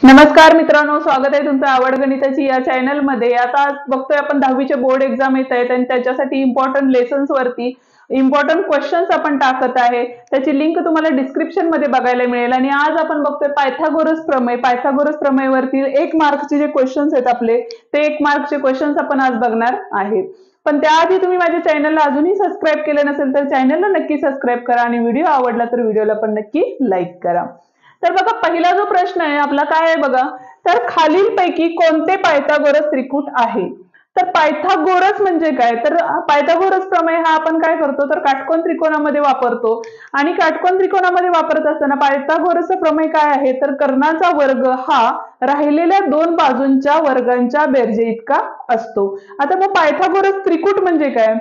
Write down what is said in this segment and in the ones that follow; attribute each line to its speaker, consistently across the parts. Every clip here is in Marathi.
Speaker 1: नमस्कार मित्रांनो, स्वागत आहे तुमचं आवड गणिताची या चॅनल मध्ये। आता बघतोय आपण 10वीचे बोर्ड एग्जाम येत आहेत आणि त्याच्यासाठी इम्पॉर्टंट लेसन्स वरती इम्पॉर्टंट क्वेश्चन्स आपण टाकत आहे। त्याची लिंक तुम्हाला डिस्क्रिप्शन मध्ये बघायला मिळेल। आणि आज आपण बघतोय पायथागोरस प्रमेय वरती 1 मार्कचे जे क्वेश्चन्स आहेत आपले ते 1 मार्कचे क्वेश्चन्स आपण आज बघणार आहे। पण त्याआधी तुम्ही माझ्या चॅनलला अजूनही सबस्क्राइब केले नसेल तर चॅनलला नक्की सबस्क्राइब करा आणि व्हिडिओ आवडला तर व्हिडिओला पण नक्की लाईक करा। तर बघा, पहिला जो प्रश्न आहे आपला काय आहे बघा, तर खालीलपैकी कोणते पायथागोरस त्रिकूट आहे। तर पायथागोरस म्हणजे काय, तर पायथागोरस प्रमेय हा आपण काय करतो तर काटकोन त्रिकोणामध्ये वापरतो। आणि काटकोन त्रिकोणामध्ये वापरत असताना पायथागोरस प्रमेय काय आहे तर कर्णाचा वर्ग हा राहिलेल्या दोन बाजूंच्या वर्गांच्या बेरजे इतका असतो। आता मग पायथागोरस त्रिकूट म्हणजे काय,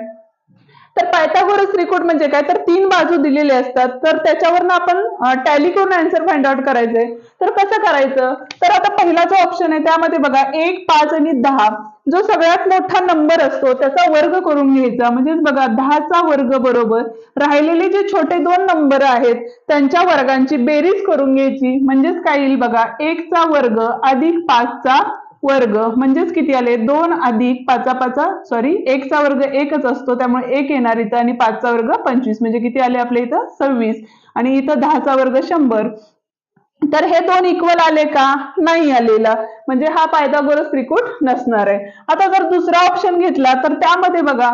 Speaker 1: तर पायथागोरस त्रिकूट म्हणजे काय, तर 3 बाजू दिलेले असतात, तर त्याच्यावरनं आपण टॅली करून आन्सर फाइंड आउट करायचंय। तर कसं करायचं, तर आता पहिला जो ऑप्शन आहे त्यामध्ये बघा 1, 5 आणि 10 जो सगळ्यात मोठा नंबर असतो त्याचा वर्ग करून घ्यायचा। म्हणजेच बघा 10 चा वर्ग बरोबर राहिलेले जे छोटे दोन नंबर आहेत त्यांच्या वर्गांची बेरीज करून घ्यायची। म्हणजेच काय येईल बघा, 1 चा वर्ग अधिक 5 चा वर्ग म्हणजेच किती आले, 2 अधिक 1 चा वर्ग 1च असतो त्यामुळे 1 येणार इथं आणि 5 चा वर्ग 25 म्हणजे किती आले आपल्या इथं 26 आणि इथं 10 चा वर्ग 100। तर हे दोन इक्वल आले का, नाही आलेला, म्हणजे हा पायथागोरस त्रिकूट नसणार आहे। आता जर दुसरा ऑप्शन घेतला तर त्यामध्ये बघा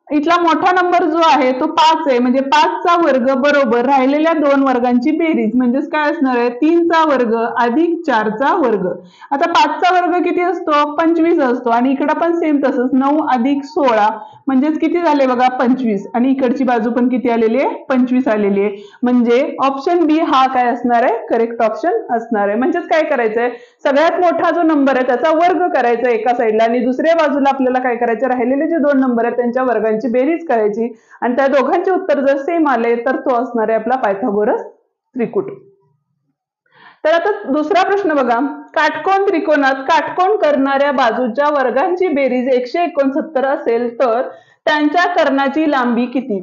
Speaker 1: इथला मोठा नंबर जो आहे तो 5 आहे, म्हणजे 5 चा वर्ग बरोबर राहिलेल्या दोन वर्गांची बेरीज म्हणजेच काय असणार आहे 3 चा वर्ग अधिक 4 चा वर्ग। आता 5 चा वर्ग किती असतो 25 असतो आणि इकडे पण सेम तसंच 9 अधिक 16 म्हणजेच किती झाले बघा 25 आणि इकडची बाजू पण किती आलेली आहे 25 आलेली आहे। म्हणजे ऑप्शन बी हा काय असणार आहे करेक्ट ऑप्शन असणार आहे। म्हणजेच काय करायचंय, सगळ्यात मोठा जो नंबर आहे त्याचा वर्ग करायचा एका साईडला आणि दुसऱ्या बाजूला आपल्याला काय करायचं, राहिलेले जे दोन नंबर आहेत त्यांच्या वर्गांची बेरीज करायची आणि त्या दोघांचे उत्तर जर सेम आले तर तो असणार आहे आपला पायथागोरस त्रिकूट। तर आता दुसरा प्रश्न बघा, काटकोन त्रिकोणात काटकोन करणाऱ्या बाजूच्या वर्गांची बेरीज 169 असेल तर त्यांच्या कर्णाची लांबी किती।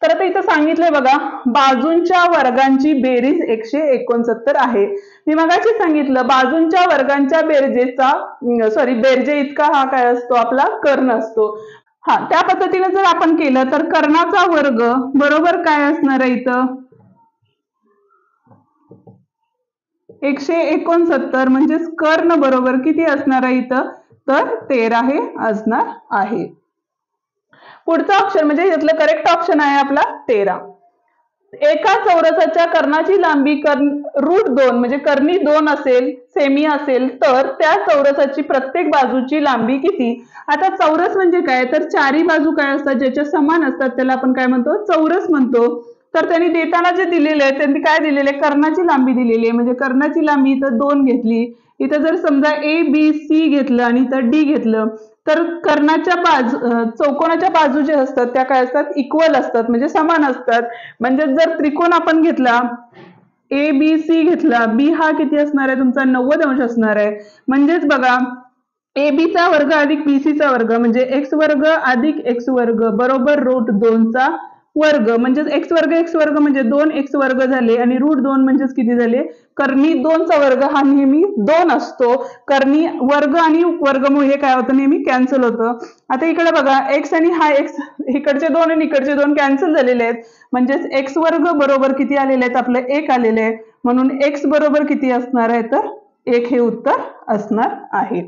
Speaker 1: तर आता इथं सांगितलंय बघा, बाजूंच्या वर्गांची बेरीज 169 आहे। मी मगाशी सांगितलं बाजूंच्या वर्गांच्या बेरजे इतका हा काय असतो आपला कर्ण असतो। हा, त्या पद्धतीने जर आपण केलं तर कर्णाचा वर्ग बरोबर काय असणार आहे इथं 169 म्हणजेच कर्ण बरोबर किती असणार आहे इथं तर 13 हे असणार आहे। पुढचा ऑप्शन म्हणजे यातलं करेक्ट ऑप्शन आहे आपला 13। एका चौरसाच्या कर्णाची लांबी √2 म्हणजे कर्णी 2 असेल सेमी असेल तर त्या चौरसाची प्रत्येक बाजूची लांबी किती। आता चौरस म्हणजे काय, तर चारी बाजू काय असतात ज्याच्या समान असतात त्याला आपण काय म्हणतो चौरस म्हणतो। तर त्यांनी देताना जे दिलेले आहे त्यांनी काय दिलेले, कर्णाची लांबी दिलेली आहे, म्हणजे कर्णाची लांबी इथं 2 घेतली। इथं जर समजा ABC घेतलं आणि इथं D घेतलं तर कर्णाच्या चौकोनाच्या बाजू जे असतात त्या काय असतात इक्वल असतात म्हणजे समान असतात। म्हणजे जर त्रिकोण आपण घेतला ABC घेतला, B हा किती असणार आहे तुमचा 90 अंश असणार आहे। म्हणजेच बघा AB चा वर्ग अधिक BC चा वर्ग म्हणजे x वर्ग अधिक x वर्ग बरोबर √2 चा वर्ग। म्हणजे x वर्ग म्हणजे 2x वर्ग झाले आणि √2 म्हणजेच किती झाले, कर्णी 2 चा वर्ग हा नेहमी 2 असतो, कर्णी वर्ग आणि वर्गमूळ हे काय होतं नेहमी कॅन्सल होतं। आता इकडे बघा x आणि हा x इकडचे 2 आणि इकडचे 2 कॅन्सल झालेले आहेत, म्हणजेच x वर्ग बरोबर किती आलेले आहेत आपले 1 आलेले आहे, म्हणून x बरोबर किती असणार आहे तर 1 हे उत्तर असणार आहे।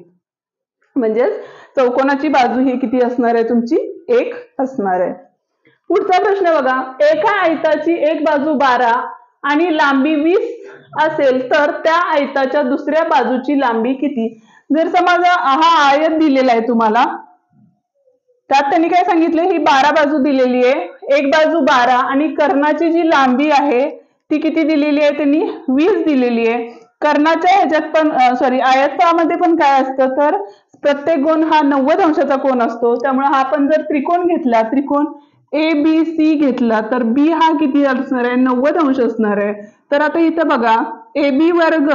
Speaker 1: म्हणजेच चौकोनाची बाजू ही किती असणार आहे तुमची 1 असणार आहे। पुढचा प्रश्न बघा, एका आयताची एक बाजू 12 आणि लांबी 20 असेल तर त्या आयताच्या दुसऱ्या बाजूची लांबी किती। जर समजा हा आयत दिलेला आहे तुम्हाला, त्यात त्यांनी काय सांगितले ही 12 बाजू दिलेली आहे, एक बाजू 12 आणि कर्णाची जी लांबी आहे ती किती दिलेली आहे त्यांनी 20 दिलेली आहे। कर्णाच्या ह्याच्यात पण आयतामध्ये पण काय असतं तर प्रत्येक कोन हा 90 अंशाचा कोन असतो, त्यामुळे हा आपण जर त्रिकोण घेतला, त्रिकोण ABC घेतला तर B हा किती असणार आहे 90 अंश असणार आहे। तर आता इथं बघा AB वर्ग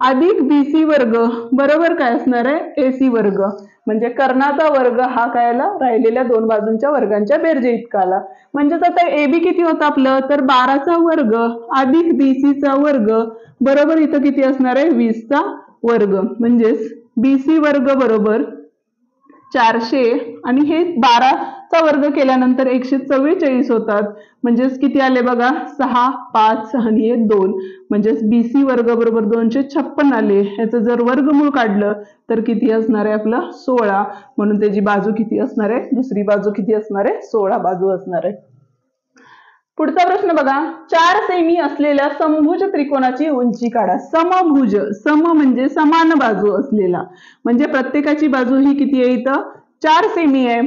Speaker 1: अधिक BC वर्ग बरोबर काय असणार आहे AC वर्ग, म्हणजे कर्णाचा वर्ग हा काय आला राहिलेल्या दोन बाजूंच्या वर्गांच्या बेरजे इतका आला। म्हणजेच आता AB किती होतं आपलं तर 12 चा वर्ग अधिक BC चा वर्ग बरोबर इथं किती असणार आहे 20 चा वर्ग म्हणजेच BC वर्ग बरोबर 400 आणि हे 12चा वर्ग केल्यानंतर 144 होतात. म्हणजेच किती आले बघा 6, 5 आणि हे 2 म्हणजेच BC वर्ग बरोबर 256 आले. ह्याचं जर वर्गमूळ काढलं तर किती असणार आहे आपलं 16. म्हणून त्याची बाजू किती असणार आहे, दुसरी बाजू किती असणार आहे 16 बाजू असणार आहे. पुढचा प्रश्न बघा, 4 सेमी असलेल्या समभुज त्रिकोणाची उंची काढा. समभुज, सम म्हणजे समान बाजू असलेला, म्हणजे प्रत्येकाची बाजू ही किती आहे इथं 4 सेमी आहे.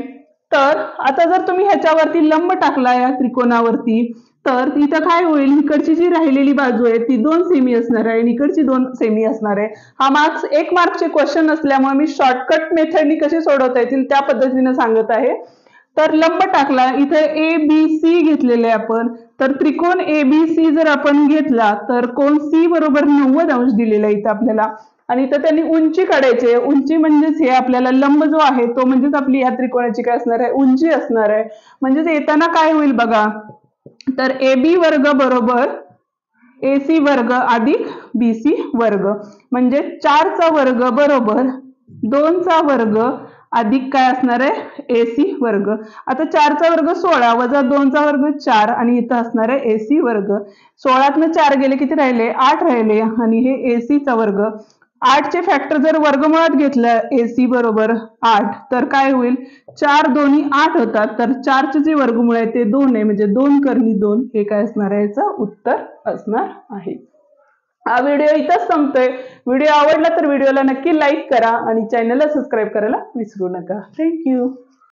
Speaker 1: तर आता जर तुम्ही ह्याच्यावरती लंब टाकला या त्रिकोणावरती तर इथं काय होईल, इकडची जी राहिलेली बाजू आहे ती 2 सेमी असणार आहे आणि इकडची 2 सेमी असणार आहे. हा 1 मार्कचे क्वेश्चन असल्यामुळे मी शॉर्टकट मेथडनी कसे सोडवता येतील त्या पद्धतीने सांगत आहे. तर लंब टाकला, इथे ABC घेतलेले आपण, तर त्रिकोण ABC जर आपण घेतला तर कोण C बरोबर 90 अंश दिलेला इथं आपल्याला आणि इथं त्यांनी उंची काढायची आहे. उंची म्हणजेच हे आपल्याला लंब जो आहे तो म्हणजेच आपली या त्रिकोणाची काय असणार आहे उंची असणार आहे. म्हणजेच येताना काय होईल बघा, तर AB वर्ग बरोबर AC वर्ग अधिक BC वर्ग म्हणजे 4चा वर्ग बरोबर 2चा वर्ग अधिक काय असणार आहे AC वर्ग. आता 4चा वर्ग 16 वजा 2चा वर्ग 4 आणि इथं असणार आहे AC वर्ग. 16तनं 4 गेले किती राहिले 8 राहिले आणि हे ACचा वर्ग. 8चे फॅक्टर जर वर्गमुळात घेतलं AC बरोबर 8 तर काय होईल 4 दोन्ही 8 होतात. तर 4चे जे वर्गमूळ आहे ते 2 आहे म्हणजे 2 कर्णी 2 हे काय असणार आहे याचं उत्तर असणार आहे. हा व्हिडिओ इथंच संपतोय. व्हिडिओ आवडला तर व्हिडिओला नक्की लाईक करा आणि चॅनलला सबस्क्राईब करायला विसरू नका. थँक्यू.